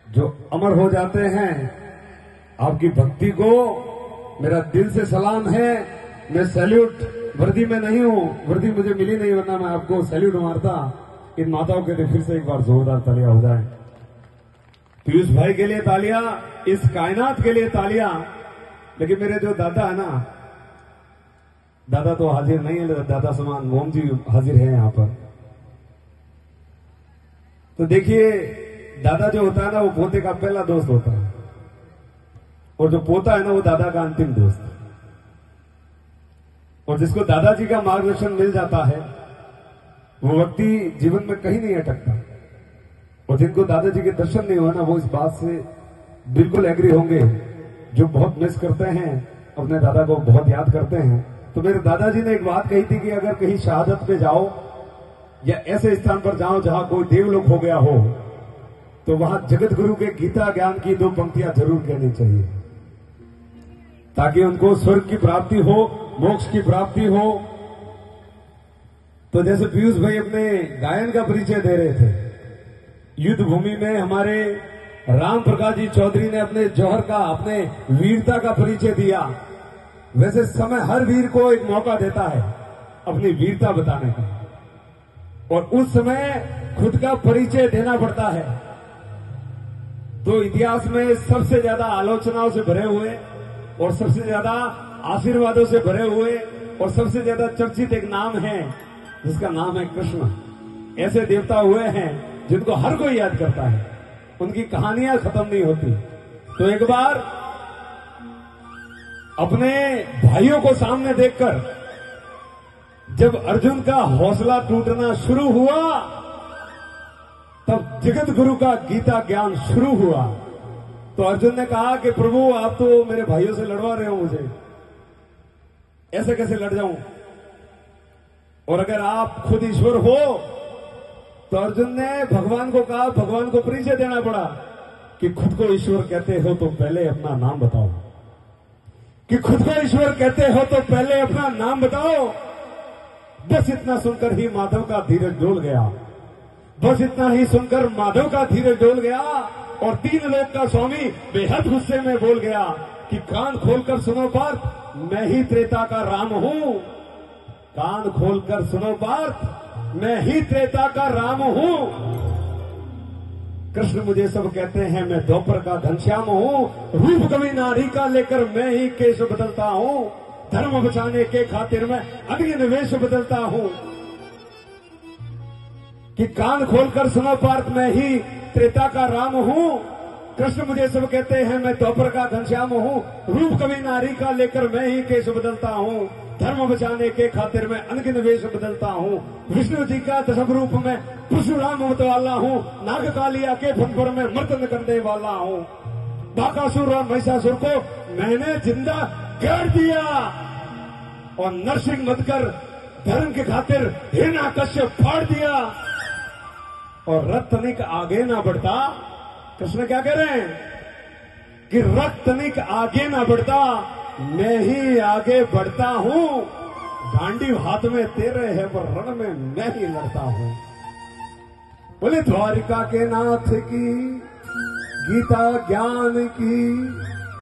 जो अमर हो जाते हैं। आपकी भक्ति को मेरा दिल से सलाम है। मैं सैल्यूट, वर्दी में नहीं हूं, वर्दी मुझे मिली नहीं, वरना मैं आपको सैल्यूट मारता। इन माताओं के लिए फिर से एक बार जोरदार तालियां हो जाए। पीयूष भाई के लिए तालियां, इस कायनात के लिए तालियां। लेकिन मेरे जो दादा है ना, दादा तो हाजिर नहीं है, दादा समान मोहन जी हाजिर है यहां पर। तो देखिए, दादा जो होता है ना, वो पोते का पहला दोस्त होता है, और जो पोता है ना, वो दादा का अंतिम दोस्त। और जिसको दादाजी का मार्गदर्शन मिल जाता है, वो व्यक्ति जीवन में कहीं नहीं अटकता। और जिनको दादाजी के दर्शन नहीं हुआ ना, वो इस बात से बिल्कुल एग्री होंगे, जो बहुत मिस करते हैं, अपने दादा को बहुत याद करते हैं। तो मेरे दादाजी ने एक बात कही थी कि अगर कहीं शहादत पे जाओ या ऐसे स्थान पर जाओ जहां कोई देवलोक हो गया हो, तो वहां जगत गुरु के गीता ज्ञान की 2 पंक्तियां जरूर कहनी चाहिए, ताकि उनको स्वर्ग की प्राप्ति हो, मोक्ष की प्राप्ति हो। तो जैसे पीयूष भाई अपने गायन का परिचय दे रहे थे, युद्ध भूमि में हमारे राम प्रकाश जी चौधरी ने अपने जौहर का, अपने वीरता का परिचय दिया। वैसे समय हर वीर को एक मौका देता है अपनी वीरता बताने का, और उस समय खुद का परिचय देना पड़ता है। तो इतिहास में सबसे ज्यादा आलोचनाओं से भरे हुए और सबसे ज्यादा आशीर्वादों से भरे हुए और सबसे ज्यादा चर्चित एक नाम है, जिसका नाम है कृष्ण। ऐसे देवता हुए हैं जिनको हर कोई याद करता है, उनकी कहानियां खत्म नहीं होती। तो एक बार अपने भाइयों को सामने देखकर जब अर्जुन का हौसला टूटना शुरू हुआ, तब जगत गुरु का गीता ज्ञान शुरू हुआ। तो अर्जुन ने कहा कि प्रभु, आप तो मेरे भाइयों से लड़वा रहे हो मुझे, ऐसे कैसे लड़ जाऊं? और अगर आप खुद ईश्वर हो, तो अर्जुन ने भगवान को कहा, भगवान को परिचय देना पड़ा कि खुद को ईश्वर कहते हो तो पहले अपना नाम बताओ, कि खुद को ईश्वर कहते हो तो पहले अपना नाम बताओ। बस इतना सुनकर ही माधव का धीरज डोल गया, बस इतना ही सुनकर माधव का धीरज डोल गया, और 3 लोक का स्वामी बेहद गुस्से में बोल गया कि कान खोलकर सुनो पार्थ, मैं ही त्रेता का राम हूं। कान खोलकर सुनो पार्थ, मैं ही त्रेता का राम हूं। कृष्ण मुझे सब कहते हैं, मैं द्वापर का घनश्याम हूं। रूप कवि नारी का लेकर मैं ही केश बदलता हूं। धर्म बचाने के खातिर मैं अग्नि निवेश बदलता हूं। कि कान खोलकर सुनो पार्थ, मैं ही त्रेता का राम हूं। कृष्ण मुझे सब कहते हैं, मैं द्वापर का घनश्याम हूं। रूप कवि नारी का लेकर मैं ही केश बदलता हूं। धर्म बचाने के खातिर मैं अनगिन वेश बदलता हूं। विष्णु जी का दशम रूप में परशुराम मतवाला हूं। नाग कालिया के फन पर मैं मर्दन करने वाला हूं। बाकासुर और महिषासुर को मैंने जिंदा कर दिया, और नरसिंह मदकर धर्म के खातिर हिरण्याकश्यप फाड़ दिया। और रक्त तनिक आगे ना बढ़ता, कृष्ण क्या कह रहे हैं कि रक्त तनिक आगे ना बढ़ता, मैं ही आगे बढ़ता हूं। गांडी हाथ में तेरे है, पर रण में मैं ही लड़ता हूं। बोले द्वारिका के नाथ की, गीता ज्ञान की।